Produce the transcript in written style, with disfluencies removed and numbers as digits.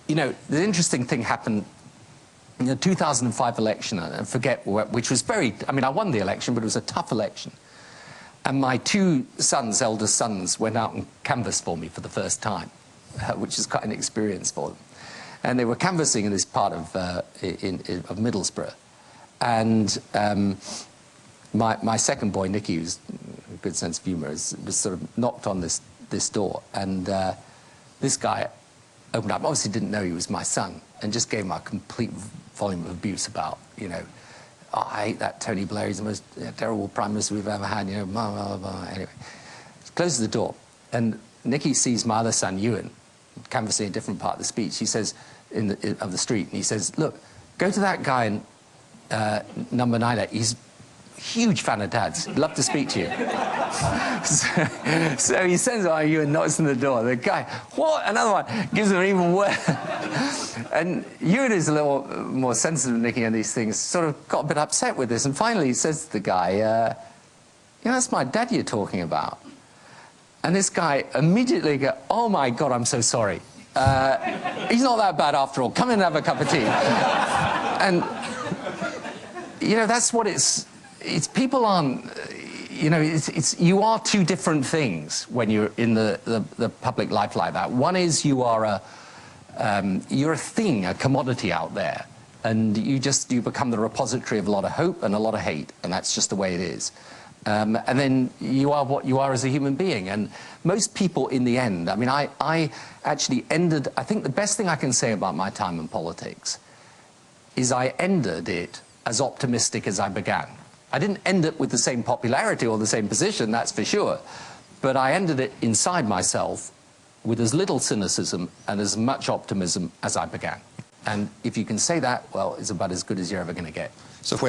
You know, the interesting thing happened in the 2005 election, I forget which was very, I mean, I won the election, but it was a tough election. And my two sons, eldest sons, went out and canvassed for me for the first time, which is quite an experience for them. And they were canvassing in this part of Middlesbrough. And my second boy, Nicky, who's a good sense of humour, was sort of knocked on this door. And this guy opened up, obviously didn't know he was my son, and just gave him a complete volume of abuse about, you know, oh, I hate that Tony Blair, he's the most terrible prime minister we've ever had, you know, blah, blah, blah. Anyway, closes the door, and Nicky sees my other son, Ewan, canvassing a different part of the speech. He says, of the street, and he says, look, go to that guy in number 9, he's a huge fan of Dad's, he'd love to speak to you. so he sends out Ewan, knocks on the door. The guy, what? Another one, gives him even worse. And Ewan is a little more sensitive than Nicky on these things, sort of got a bit upset with this, and finally he says to the guy, you know, that's my dad you're talking about. And this guy immediately goes, oh my God, I'm so sorry. He's not that bad after all, come in and have a cup of tea. And, you know, that's what it's people aren't, you know, you are two different things when you're in the public life like that. One is you're a thing, a commodity out there, and you become the repository of a lot of hope and a lot of hate, and that's just the way it is. And then you are what you are as a human being. And most people in the end, I mean, I actually ended, I think the best thing I can say about my time in politics is I ended it as optimistic as I began. I didn't end it with the same popularity or the same position, that's for sure, but I ended it inside myself with as little cynicism and as much optimism as I began. And if you can say that, well, it's about as good as you're ever going to get. So if we